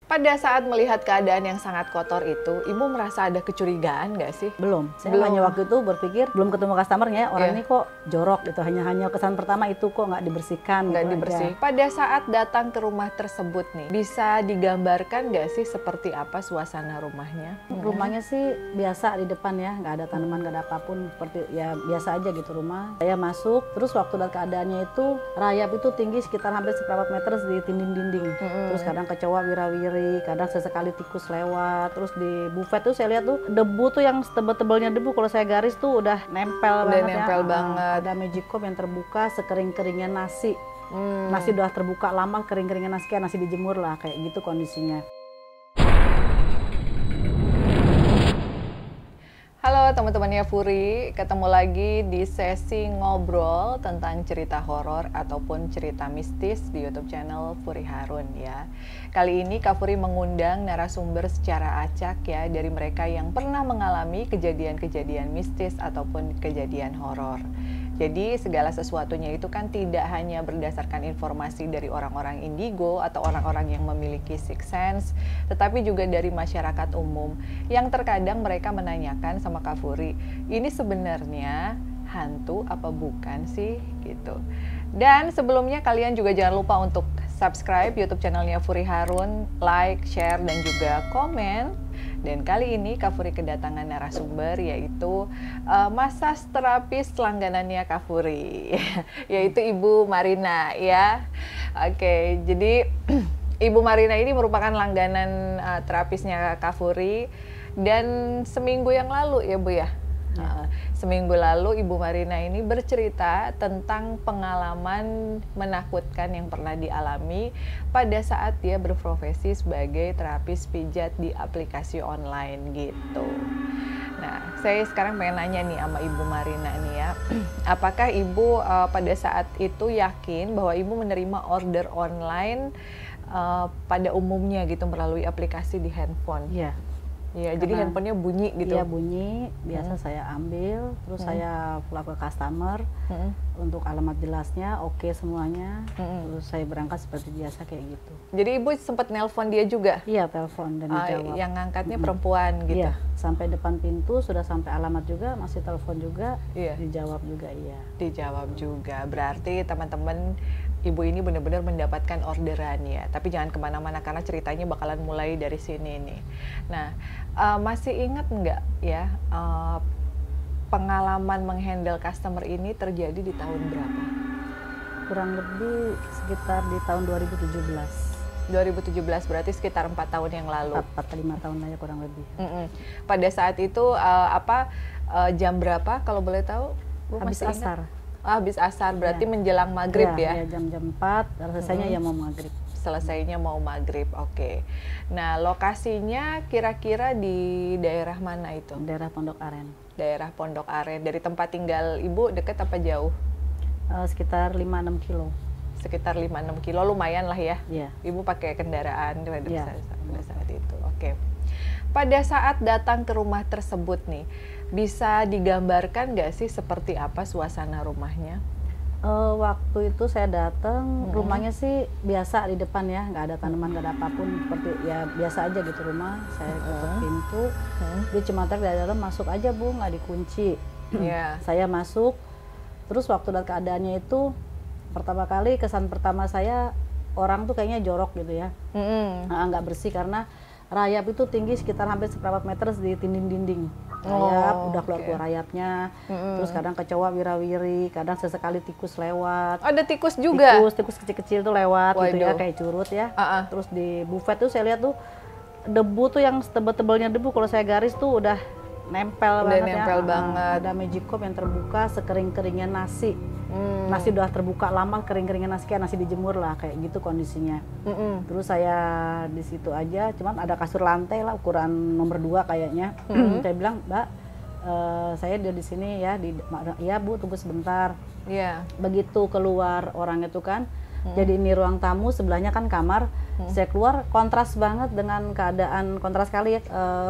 Pada saat melihat keadaan yang sangat kotor itu, Ibu merasa ada kecurigaan nggak sih? Belum. Saya hanya waktu itu berpikir, belum ketemu customer-nya, orang ini kok jorok gitu. Hanya kesan pertama itu kok nggak dibersihkan. Nggak gitu dibersih. aja. Pada saat datang ke rumah tersebut nih, bisa digambarkan nggak sih seperti apa suasana rumahnya? Rumahnya sih biasa di depan ya, nggak ada tanaman, nggak ada apapun. Seperti ya biasa aja gitu rumah. Saya masuk, terus waktu lihat keadaannya itu, rayap itu tinggi sekitar hampir seperempat meter di dinding-dinding. Terus kadang kecoa wira-wiri, kadang sesekali tikus lewat. Terus di buffet tuh saya lihat tuh debu tuh yang tebel-tebelnya debu, kalau saya garis tuh udah nempel banget nempel ya. banget. Ada magicom yang terbuka sekering-keringnya nasi. Nasi udah terbuka lama, kering-keringnya nasi, kayak nasi dijemur lah, kayak gitu kondisinya. Halo teman-temannya Furi, ketemu lagi di sesi ngobrol tentang cerita horor ataupun cerita mistis di YouTube channel Furi Harun ya. Kali ini Kak Furi mengundang narasumber secara acak ya dari mereka yang pernah mengalami kejadian-kejadian mistis ataupun kejadian horor. Jadi segala sesuatunya itu kan tidak hanya berdasarkan informasi dari orang-orang indigo atau orang-orang yang memiliki sixth sense, tetapi juga dari masyarakat umum yang terkadang mereka menanyakan sama Kak Furi, ini sebenarnya hantu apa bukan sih gitu. Dan sebelumnya kalian juga jangan lupa untuk subscribe YouTube channelnya Furi Harun, like, share, dan juga komen. Dan kali ini Kak Furi kedatangan narasumber yaitu massage terapis langganannya Kak Furi, yaitu Ibu Marina ya. Oke, jadi Ibu Marina ini merupakan langganan terapisnya Kak Furi dan seminggu yang lalu ya Bu ya. Seminggu lalu Ibu Marina ini bercerita tentang pengalaman menakutkan yang pernah dialami pada saat dia berprofesi sebagai terapis pijat di aplikasi online gitu. Nah, saya sekarang pengen nanya nih sama Ibu Marina nih ya, apakah Ibu pada saat itu yakin bahwa Ibu menerima order online pada umumnya gitu melalui aplikasi di handphone? Iya. Iya, jadi handphonenya bunyi gitu? Iya bunyi, biasa saya ambil, terus saya pulang ke customer, untuk alamat jelasnya, oke semuanya, terus saya berangkat seperti biasa kayak gitu. Jadi Ibu sempat nelpon dia juga? Iya, telepon dan dijawab. Yang ngangkatnya perempuan gitu? Iya, sampai depan pintu, sudah sampai alamat juga, masih telepon juga, dijawab juga iya. Dijawab juga, berarti teman-teman Ibu ini benar-benar mendapatkan orderan ya. Tapi jangan kemana-mana karena ceritanya bakalan mulai dari sini nih. Nah, masih ingat nggak ya pengalaman menghandle customer ini terjadi di tahun berapa? Kurang lebih sekitar di tahun 2017. 2017 berarti sekitar 4 tahun yang lalu. 4-5 tahun aja kurang lebih. Pada saat itu jam berapa kalau boleh tahu? Bu, habis masih asar. Ingat? Habis asar berarti menjelang maghrib ya? Ya jam-jam 4, selesainya ya mau maghrib. Selesainya mau maghrib, oke. Nah, lokasinya kira-kira di daerah mana itu? Daerah Pondok Aren. Daerah Pondok Aren. Dari tempat tinggal Ibu dekat apa jauh? Sekitar 5-6 kilo. Sekitar 5-6 kilo, lumayan lah ya? Iya. Ibu pakai kendaraan pada saat itu, oke. Pada saat datang ke rumah tersebut nih, bisa digambarkan nggak sih seperti apa suasana rumahnya? Waktu itu saya datang, rumahnya sih biasa di depan ya, nggak ada tanaman, nggak ada apapun, seperti ya biasa aja gitu rumah. Saya ketuk pintu, dia cuma teriak dari dalam, masuk aja Bu, nggak dikunci. Saya masuk, terus waktu lihat keadaannya itu, pertama kali kesan pertama saya, orang tuh kayaknya jorok gitu ya, nggak bersih karena rayap itu tinggi sekitar hampir seperempat meter di dinding-dinding. Rayap, udah keluar rayapnya, terus kadang kecoa wira-wiri, kadang sesekali tikus lewat. Ada tikus juga? Tikus kecil-kecil tuh lewat gitu ya, kayak curut ya. Terus di buffet tuh saya lihat tuh debu tuh yang tebel-tebelnya debu, kalau saya garis tuh udah nempel banget ya. Ada magicom yang terbuka sekering-keringnya nasi. Nasi udah terbuka lama, kering-keringnya nasi, kayak nasi dijemur lah, kayak gitu kondisinya. Terus saya di situ aja, cuman ada kasur lantai lah ukuran nomor 2 kayaknya. Saya bilang, Mbak, saya di sini ya, ya Bu, tunggu sebentar. Begitu keluar orang itu kan, jadi ini ruang tamu, sebelahnya kan kamar. Saya keluar, kontras banget dengan keadaan, kontras sekali ya,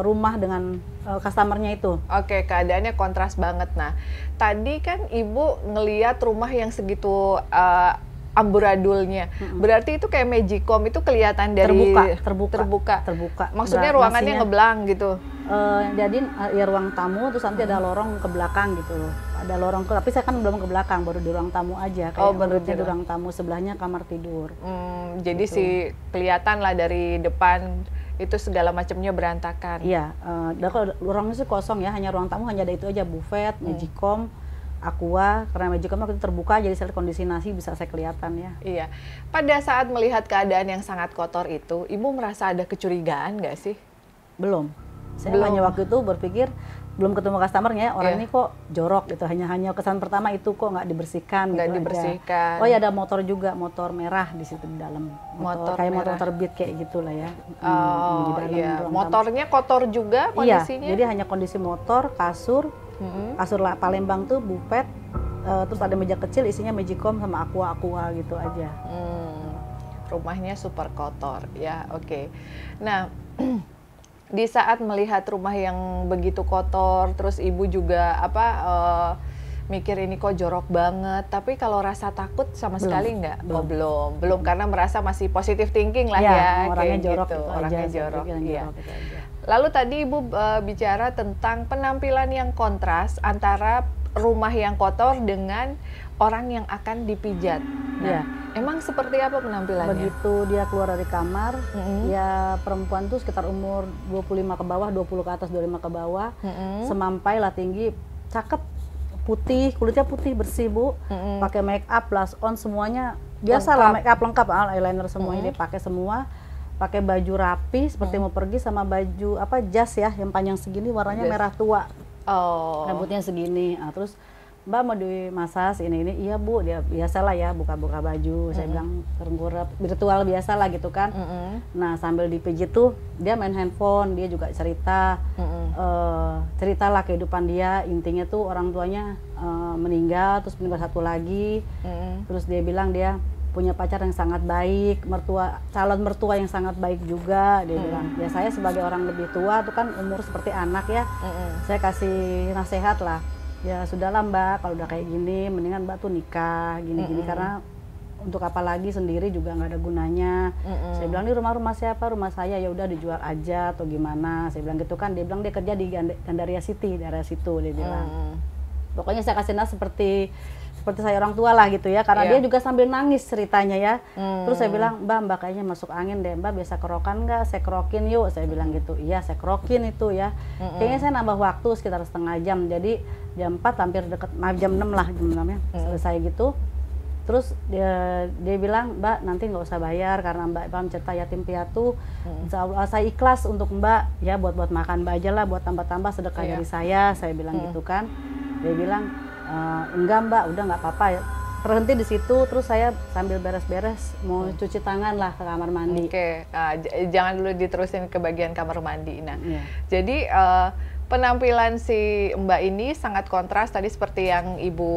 rumah dengan customernya itu. Oke, keadaannya kontras banget. Nah, tadi kan Ibu ngeliat rumah yang segitu amburadulnya. Berarti itu kayak magicom itu kelihatan dari terbuka. Maksudnya ruangannya ngeblang gitu. Jadi ya ruang tamu terus nanti ada lorong ke belakang gitu. Ada lorong tapi saya kan belum ke belakang, baru di ruang tamu aja. Kayak di ruang tamu sebelahnya kamar tidur. Jadi gitu. Kelihatan lah dari depan itu segala macamnya berantakan. Iya, kalau ruangnya sih kosong ya, hanya ruang tamu hanya ada itu aja, buffet, magicom, aqua. Karena magicom waktu itu terbuka jadi saya kondisi nasi bisa saya kelihatan ya. Iya. Pada saat melihat keadaan yang sangat kotor itu, Ibu merasa ada kecurigaan nggak sih? Belum. Saya hanya waktu itu berpikir belum ketemu customer-nya, orang ini kok jorok gitu. Hanya kesan pertama itu kok nggak dibersihkan. Nggak gitu dibersihkan. Aja. Oh ya ada motor juga, motor merah di situ di dalam. Motor kayak motor beat kayak gitulah ya. Oh iya. Motornya kotor juga kondisinya? Iya, jadi hanya kondisi motor, kasur, kasur Palembang tuh buffet, terus ada meja kecil isinya magicom sama aqua gitu aja. Rumahnya super kotor ya, oke. Nah. Di saat melihat rumah yang begitu kotor, terus Ibu juga mikir ini kok jorok banget. Tapi kalau rasa takut sama sekali nggak? Belum karena merasa masih positive thinking lah ya. Orangnya jorok gitu. Orangnya jorok. Iya. Gitu aja. Lalu tadi Ibu bicara tentang penampilan yang kontras antara rumah yang kotor dengan orang yang akan dipijat. Nah, emang seperti apa penampilannya? Begitu dia keluar dari kamar, ya perempuan tuh sekitar umur 25 ke bawah, 20 ke atas, 25 ke bawah, semampai lah tinggi, cakep, putih, kulitnya putih bersih Bu, pakai make up, blush on semuanya biasa lah, make up lengkap, eyeliner semuanya dia pakai semua, pakai baju rapi seperti mau pergi sama baju jas ya yang panjang segini warnanya merah tua, rambutnya segini, terus Mbak mau dimasas ini, iya Bu, dia biasalah ya buka-buka baju, saya bilang terengkurap, virtual biasa lah gitu kan. Nah sambil dipijit tuh dia main handphone, dia juga cerita, ceritalah kehidupan dia, intinya tuh orang tuanya meninggal, terus meninggal satu lagi, terus dia bilang dia punya pacar yang sangat baik, calon mertua yang sangat baik juga, dia bilang. Ya saya sebagai orang lebih tua tuh kan umur seperti anak ya, saya kasih nasihat lah. Ya sudahlah Mbak, kalau udah kayak gini mendingan Mbak tuh nikah gini-gini karena untuk apa lagi sendiri juga nggak ada gunanya. Saya bilang, ini rumah siapa? Rumah saya, ya udah dijual aja atau gimana. Saya bilang gitu kan, dia bilang dia kerja di Gandaria City, daerah situ dia bilang. Pokoknya saya kasih seperti saya orang tua lah gitu ya, karena dia juga sambil nangis ceritanya ya. Terus saya bilang, Mbak kayaknya masuk angin deh, Mbak biasa kerokan nggak? Saya kerokin yuk, saya bilang gitu. Iya saya kerokin itu ya. Kayaknya saya nambah waktu sekitar setengah jam, jadi jam 4 hampir deket, jam 6 lah, jam 6 ya, selesai gitu. Terus dia bilang, Mbak nanti nggak usah bayar karena Mbak cerita yatim piatu, insya Allah saya ikhlas untuk Mbak ya, buat makan Mbak aja lah, buat tambah-tambah sedekah dari saya bilang gitu kan. Dia bilang, enggak Mbak, udah nggak apa-apa ya. Berhenti di situ, terus saya sambil beres-beres mau cuci tangan lah ke kamar mandi. Jangan dulu diterusin ke bagian kamar mandi. Nah, jadi penampilan si Mbak ini sangat kontras tadi seperti yang Ibu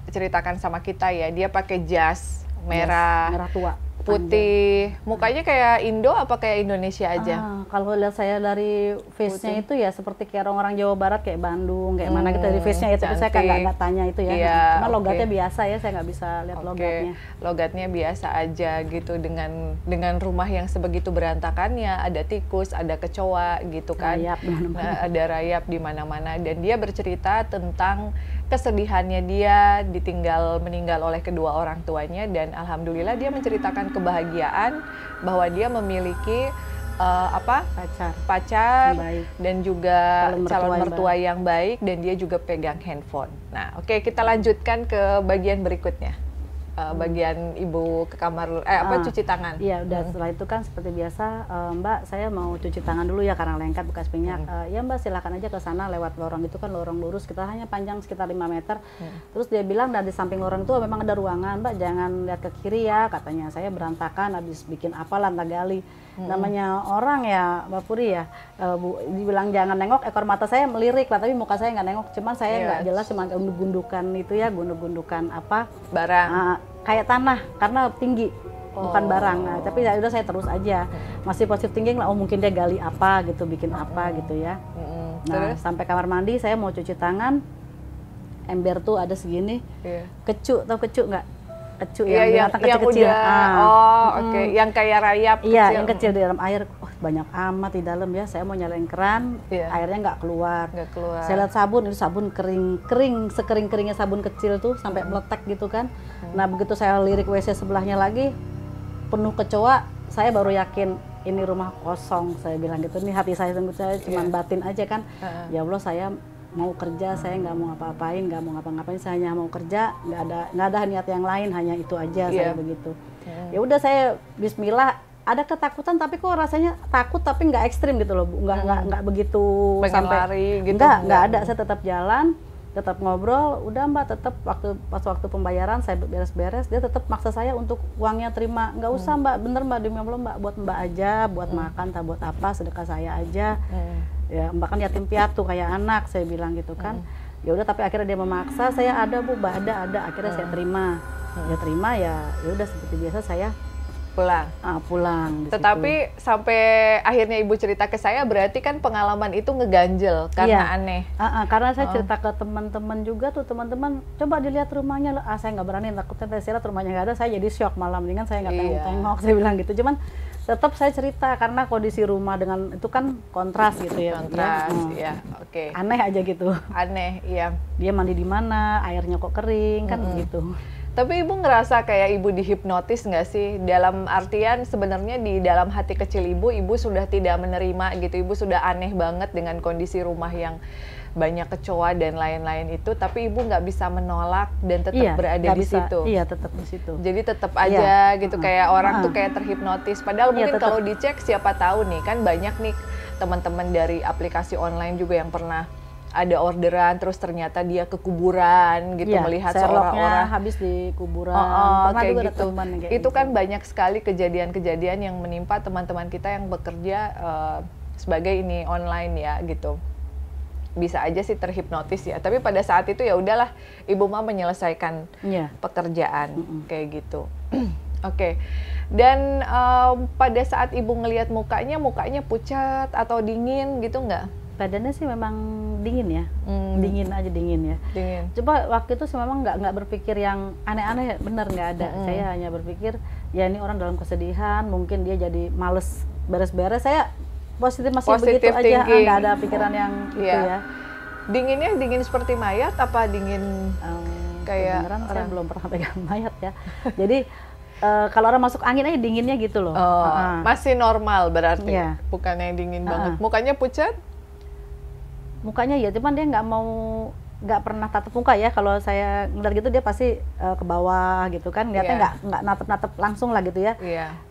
ceritakan sama kita ya. Dia pakai jas merah tua, putih, mukanya kayak Indo apa kayak Indonesia aja? Kalau lihat saya dari face-nya itu ya seperti kayak orang Jawa Barat, kayak Bandung, kayak mana gitu dari face-nya ya, tapi saya nggak tanya itu ya. Cuma logatnya biasa ya, saya nggak bisa lihat logatnya. Logatnya biasa aja gitu, dengan rumah yang sebegitu berantakannya, ada tikus, ada kecoa gitu kan, ada rayap di mana-mana, dan dia bercerita tentang kesedihannya dia meninggal oleh kedua orang tuanya, dan alhamdulillah dia menceritakan kebahagiaan bahwa dia memiliki pacar dan juga calon mertua yang baik, dan dia juga pegang handphone. Nah, kita lanjutkan ke bagian berikutnya. Bagian Ibu ke kamar cuci tangan. Iya, udah setelah itu kan seperti biasa, Mbak saya mau cuci tangan dulu ya karena lengket bekas minyak. Ya Mbak silakan aja ke sana lewat lorong itu kan lorong lurus, kita hanya panjang sekitar 5 meter. Terus dia bilang dari samping lorong itu memang ada ruangan, Mbak jangan lihat ke kiri ya, katanya. Saya berantakan habis bikin apa lantai gali. Namanya orang ya Mbak Puri ya, dibilang jangan nengok, ekor mata saya melirik lah, tapi muka saya nggak nengok, cuman saya nggak jelas, cuma gundukan itu ya, gundukan barang, kayak tanah karena tinggi, bukan barang. Nah, tapi ya udah saya terus aja, masih positive thinking lah, mungkin dia gali apa gitu, bikin apa gitu ya. Nah sampai kamar mandi saya mau cuci tangan, ember tuh ada segini, kecu, tau kecu nggak? kecu yang kecil-kecil. Oke. Yang kayak rayap kecil. Iya, yang kecil di dalam air. Banyak amat di dalam ya. Saya mau nyalain keran, airnya nggak keluar. Saya lihat sabun, itu sabun kering sekering-keringnya sabun kecil tuh sampai meletek gitu kan. Nah, begitu saya lirik WC sebelahnya lagi penuh kecoa, saya baru yakin ini rumah kosong. Saya bilang gitu, ini hati saya cuma batin aja kan. Ya Allah, saya mau kerja, saya nggak mau apa-apain, nggak mau ngapa-ngapain, saya hanya mau kerja, nggak ada niat yang lain, hanya itu aja. Saya begitu. Ya udah, saya Bismillah. Ada ketakutan tapi kok rasanya takut tapi nggak ekstrim gitu loh, nggak begitu sampai lari gitu. Nggak ada, saya tetap jalan, tetap ngobrol. Udah Mbak, tetap pas waktu pembayaran saya beres-beres, dia tetap maksa saya untuk uangnya terima. Nggak usah Mbak, bener Mbak, demi Allah Mbak, buat Mbak aja, buat makan, tak buat apa, sedekah saya aja. Ya Mbak kan yatim piatu kayak anak, saya bilang gitu kan. Ya udah, tapi akhirnya dia memaksa, saya ada Bu, Mbak ada, akhirnya saya terima. Ya terima, ya udah seperti biasa saya pulang. Tetapi sampai akhirnya Ibu cerita ke saya, berarti kan pengalaman itu ngeganjel karena aneh. Karena saya cerita ke teman-teman juga tuh, teman-teman coba dilihat rumahnya. Saya nggak berani, takutnya saya lihat rumahnya nggak ada, saya jadi shock malam. Mendingan saya nggak tengok-tengok, saya bilang gitu. Cuman tetap saya cerita karena kondisi rumah dengan itu kan kontras gitu ya. Oke. Aneh aja gitu. Aneh, iya. Dia mandi di mana, airnya kok kering kan begitu. Tapi Ibu ngerasa kayak Ibu dihipnotis nggak sih? Dalam artian sebenarnya di dalam hati kecil Ibu sudah tidak menerima gitu. Ibu sudah aneh banget dengan kondisi rumah yang banyak kecoa dan lain-lain itu. Tapi Ibu nggak bisa menolak dan tetap berada di situ. Iya, tetap di situ. Jadi tetap aja gitu, kayak orang tuh kayak terhipnotis. Padahal mungkin kalau dicek siapa tahu nih, kan banyak nih teman-teman dari aplikasi online juga yang pernah ada orderan terus ternyata dia ke kuburan gitu, melihat seorang-orang habis di kuburan. Kayak gitu. Itu kan banyak sekali kejadian-kejadian yang menimpa teman-teman kita yang bekerja sebagai ini online ya gitu. Bisa aja sih terhipnotis ya, tapi pada saat itu ya udahlah, Ibu mah menyelesaikan pekerjaan kayak gitu. Oke. Dan pada saat Ibu ngelihat mukanya pucat atau dingin gitu nggak? Badannya sih memang dingin ya, dingin ya. Coba waktu itu sih memang nggak berpikir yang aneh-aneh, bener nggak ada. Saya hanya berpikir ya ini orang dalam kesedihan, mungkin dia jadi males beres-beres. Saya masih begitu aja, nggak ada pikiran yang itu ya. Dinginnya dingin seperti mayat apa dingin kayak beneran? Saya belum pernah pegang mayat ya. Jadi kalau orang masuk angin aja dinginnya gitu loh. Masih normal berarti, bukan yang dingin banget. Mukanya pucat? Mukanya ya, cuman dia nggak pernah tatap muka ya. Kalau saya ngeliat gitu dia pasti ke bawah gitu kan, lihatnya nggak natap langsung lah gitu ya.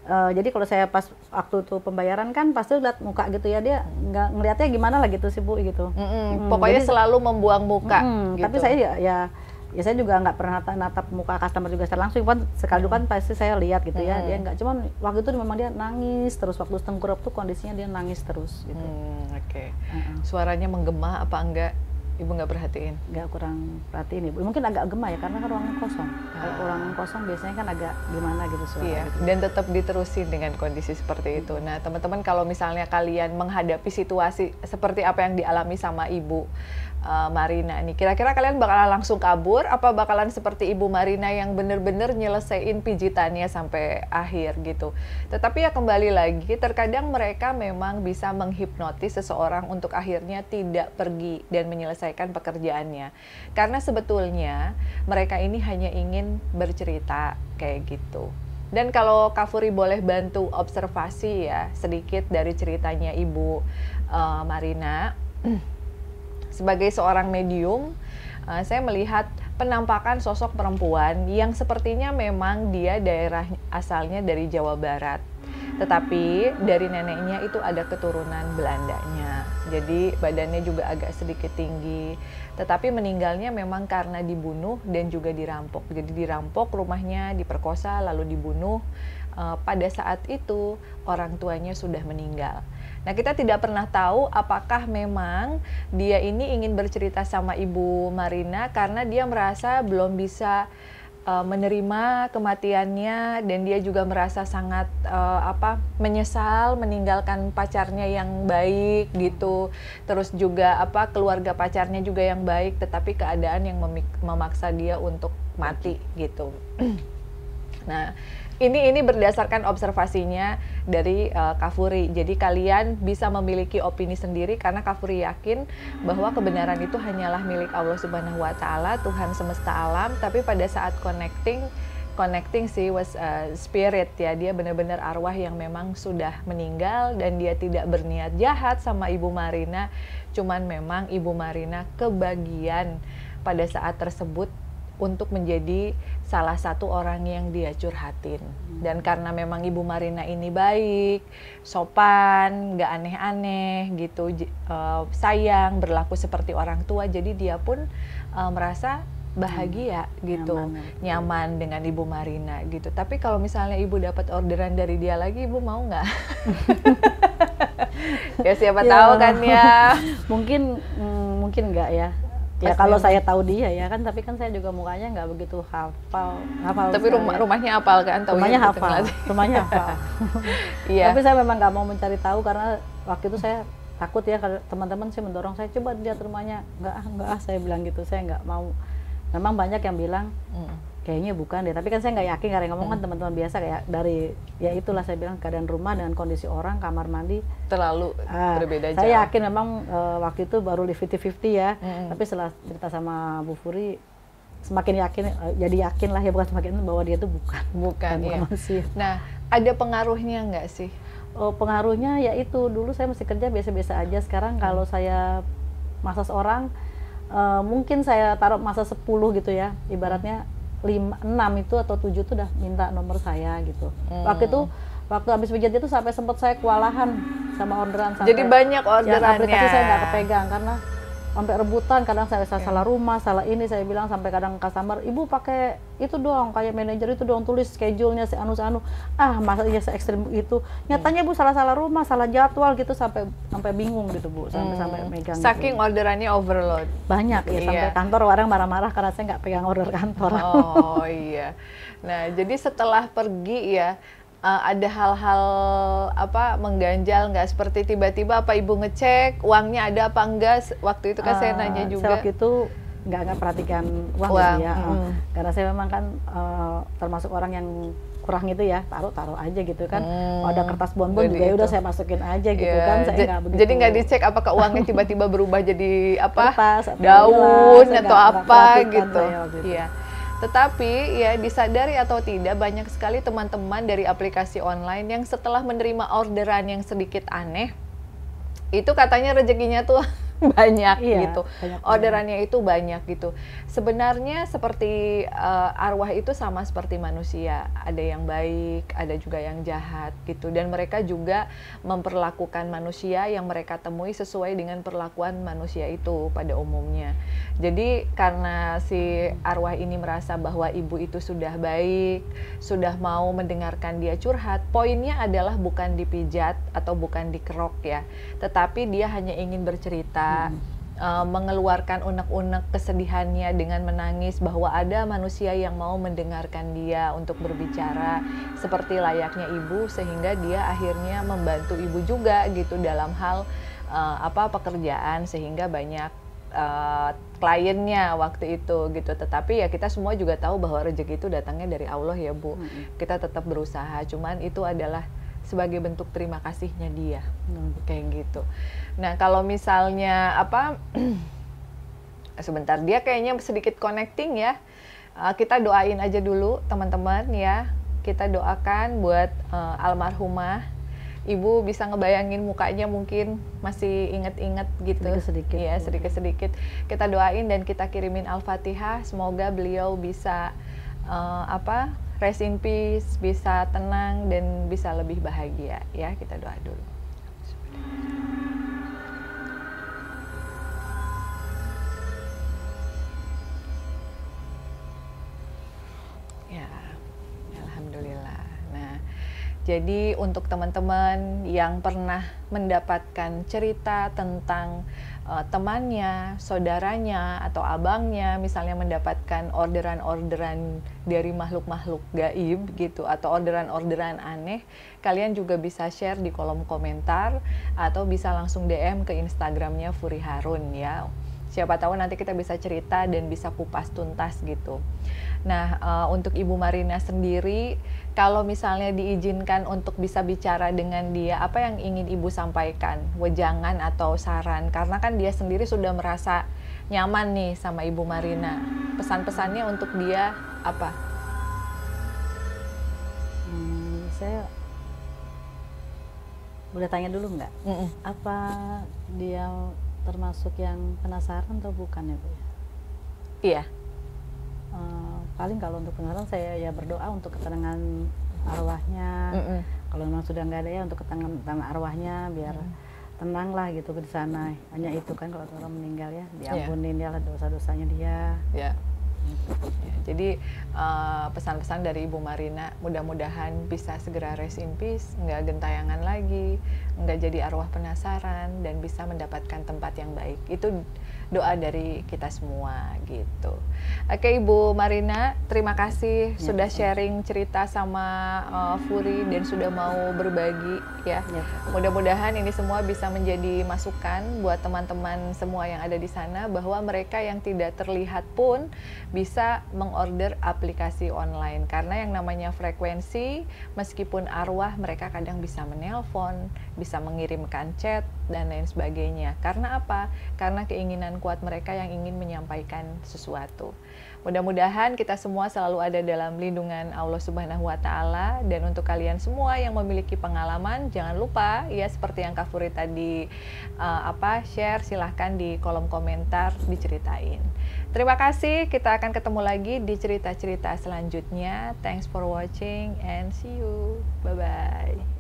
Jadi kalau saya pas waktu itu pembayaran kan pasti lihat muka gitu ya, dia nggak ngeliatnya gimana lah gitu sih Bu gitu. Pokoknya jadi, selalu membuang muka. Gitu. Tapi saya ya saya juga nggak pernah natap muka customer juga secara langsung, kan sekali kan pasti saya lihat gitu ya. Dia nggak, cuman waktu itu memang dia nangis terus, waktu tengkurap tuh kondisinya dia nangis terus gitu. Oke. Suaranya menggema apa enggak? Ibu nggak perhatiin? Nggak, kurang perhatiin Ibu. Mungkin agak gema ya, karena kan ruangan kosong. Kalau ruangan kosong biasanya kan agak gimana gitu suara. Gitu. Dan tetap diterusin dengan kondisi seperti itu. Nah teman-teman, kalau misalnya kalian menghadapi situasi seperti apa yang dialami sama Ibu Marina nih, kira-kira kalian bakalan langsung kabur apa bakalan seperti Ibu Marina yang bener-bener nyelesain pijitannya sampai akhir gitu. Tetapi ya kembali lagi, terkadang mereka memang bisa menghipnotis seseorang untuk akhirnya tidak pergi dan menyelesaikan pekerjaannya, karena sebetulnya mereka ini hanya ingin bercerita kayak gitu. Dan kalau Kak Furi boleh bantu observasi ya sedikit dari ceritanya Ibu Marina. Sebagai seorang medium, saya melihat penampakan sosok perempuan yang sepertinya memang dia daerah asalnya dari Jawa Barat. Tetapi dari neneknya itu ada keturunan Belandanya. Jadi badannya juga agak sedikit tinggi. Tetapi meninggalnya memang karena dibunuh dan juga dirampok. Jadi dirampok rumahnya, diperkosa, lalu dibunuh. Pada saat itu orang tuanya sudah meninggal. Nah, kita tidak pernah tahu apakah memang dia ini ingin bercerita sama Ibu Marina karena dia merasa belum bisa menerima kematiannya, dan dia juga merasa sangat menyesal meninggalkan pacarnya yang baik gitu. Terus juga keluarga pacarnya juga yang baik, tetapi keadaan yang memaksa dia untuk mati gitu. Nah, ini berdasarkan observasinya dari Kak Furi. Jadi kalian bisa memiliki opini sendiri karena Kak Furi yakin bahwa kebenaran itu hanyalah milik Allah Subhanahu wa taala, Tuhan semesta alam, tapi pada saat connecting sih was spirit ya, dia benar-benar arwah yang memang sudah meninggal dan dia tidak berniat jahat sama Ibu Marina, cuman memang Ibu Marina kebagian pada saat tersebut untuk menjadi salah satu orang yang dia curhatin. Dan karena memang Ibu Marina ini baik, sopan, nggak aneh-aneh gitu, sayang, berlaku seperti orang tua, jadi dia pun merasa bahagia gitu, nyaman dengan Ibu Marina gitu. Tapi kalau misalnya Ibu dapat orderan dari dia lagi, Ibu mau nggak? Ya siapa tahu kan ya. Mungkin nggak ya. Ya kalau saya tahu dia ya kan, tapi kan saya juga mukanya nggak begitu hafal. Tapi rumahnya hafal kan? Rumahnya hafal. Rumahnya hafal. Iya. Tapi saya memang nggak mau mencari tahu karena waktu itu saya takut ya, teman-teman sih mendorong saya coba lihat rumahnya. Nggak saya bilang gitu, saya nggak mau. Memang banyak yang bilang kayaknya bukan deh, tapi kan saya nggak yakin karena yang ngomong kan teman-teman biasa kayak dari ya itulah saya bilang keadaan rumah dengan kondisi orang, kamar mandi terlalu berbeda jauh. Saya yakin memang waktu itu baru 50-50 ya, tapi setelah cerita sama Bu Furi semakin yakin, jadi yakin lah ya, bukan semakin bahwa dia tuh bukan iya. Manusia. Nah, ada pengaruhnya nggak sih? Pengaruhnya ya itu, dulu saya masih kerja biasa-biasa aja, sekarang kalau saya massage orang mungkin saya taruh masa 10 gitu ya, ibaratnya 6 itu atau 7 itu udah minta nomor saya gitu. Waktu habis pijat itu sampai sempat saya kewalahan sama orderan. Jadi banyak orderannya. Aplikasi saya nggak kepegang karena sampai rebutan, kadang saya salah rumah, salah ini, saya bilang sampai kadang customer, Ibu pakai itu dong, kayak manajer itu dong, tulis schedule-nya seanu. Masa iya se ekstrim itu. Nyatanya Bu salah rumah, salah jadwal gitu, sampai bingung gitu Bu, sampai megang. Saking gitu. Orderannya overload. Banyak ya, sampai kantor orang marah-marah karena saya nggak pegang order kantor. Oh iya. Nah, jadi setelah pergi ya, ada hal-hal mengganjal nggak, seperti tiba-tiba apa Ibu ngecek uangnya ada apa enggak? Waktu itu kan saya nanya juga. Saya waktu itu nggak perhatikan uang. Ya, karena saya memang kan termasuk orang yang kurang itu ya, taruh aja gitu kan. Ada kertas bonbon juga ya udah saya masukin aja gitu kan. Saya nggak begitu. Jadi nggak dicek apakah uangnya tiba-tiba berubah jadi apa? Kertas, daun atau apa gitu. Iya. Tetapi ya disadari atau tidak, banyak sekali teman-teman dari aplikasi online yang setelah menerima orderan yang sedikit aneh, itu katanya rezekinya tuh banyak gitu, orderannya itu banyak gitu. Sebenarnya seperti arwah itu sama seperti manusia, ada yang baik, ada juga yang jahat gitu, dan mereka juga memperlakukan manusia yang mereka temui sesuai dengan perlakuan manusia itu pada umumnya. Jadi karena si arwah ini merasa bahwa ibu itu sudah baik, sudah mau mendengarkan dia curhat, poinnya adalah bukan dipijat atau bukan dikerok ya, tetapi dia hanya ingin bercerita, mengeluarkan unek-unek kesedihannya dengan menangis bahwa ada manusia yang mau mendengarkan dia untuk berbicara seperti layaknya ibu, sehingga dia akhirnya membantu ibu juga gitu dalam hal pekerjaan, sehingga banyak kliennya waktu itu gitu. Tetapi ya kita semua juga tahu bahwa rezeki itu datangnya dari Allah ya Bu. Kita tetap berusaha, cuman itu adalah sebagai bentuk terima kasihnya dia, kayak gitu. Nah kalau misalnya sebentar, dia kayaknya sedikit connecting ya, kita doain aja dulu teman-teman ya, kita doakan buat almarhumah. Ibu bisa ngebayangin mukanya, mungkin masih inget-inget gitu. Sedikit-sedikit. Ya, sedikit-sedikit. Kita doain dan kita kirimin Al-Fatihah. Semoga beliau bisa rest in peace, bisa tenang dan bisa lebih bahagia. Ya, kita doa dulu. Ya, alhamdulillah. Nah, jadi untuk teman-teman yang pernah mendapatkan cerita tentang temannya, saudaranya, atau abangnya, misalnya mendapatkan orderan-orderan dari makhluk-makhluk gaib gitu, atau orderan-orderan aneh, kalian juga bisa share di kolom komentar, atau bisa langsung DM ke Instagramnya Furi Harun ya. Siapa tahu nanti kita bisa cerita dan bisa kupas tuntas gitu. Nah, untuk Ibu Marina sendiri, kalau misalnya diizinkan untuk bisa bicara dengan dia, apa yang ingin Ibu sampaikan? Wejangan atau saran? Karena kan dia sendiri sudah merasa nyaman nih sama Ibu Marina. Pesan-pesannya untuk dia apa? Saya udah tanya dulu nggak? Apa dia termasuk yang penasaran atau bukan ya Bu? Iya. Paling kalau untuk penasaran saya ya berdoa untuk ketenangan arwahnya. Kalau memang sudah nggak ada ya untuk ketenangan arwahnya biar tenang lah gitu di sana. Hanya itu kan kalau orang meninggal ya diampunin ya dosa-dosanya dia. Ya. Jadi pesan-pesan dari Ibu Marina mudah-mudahan bisa segera rest in peace, nggak gentayangan lagi, nggak jadi arwah penasaran, dan bisa mendapatkan tempat yang baik. Itu doa dari kita semua gitu. Oke Ibu Marina, terima kasih sudah sharing cerita sama Furi dan sudah mau berbagi ya. Mudah-mudahan ini semua bisa menjadi masukan buat teman-teman semua yang ada di sana, bahwa mereka yang tidak terlihat pun bisa mengorder aplikasi online, karena yang namanya frekuensi, meskipun arwah mereka kadang bisa menelpon, bisa mengirimkan chat dan lain sebagainya. Karena apa? Karena keinginan kuat mereka yang ingin menyampaikan sesuatu. Mudah-mudahan kita semua selalu ada dalam lindungan Allah Subhanahu wa Ta'ala. Dan untuk kalian semua yang memiliki pengalaman, jangan lupa ya, seperti yang Kak Furi tadi share, silahkan di kolom komentar diceritain. Terima kasih, kita akan ketemu lagi di cerita-cerita selanjutnya. Thanks for watching and see you. Bye-bye.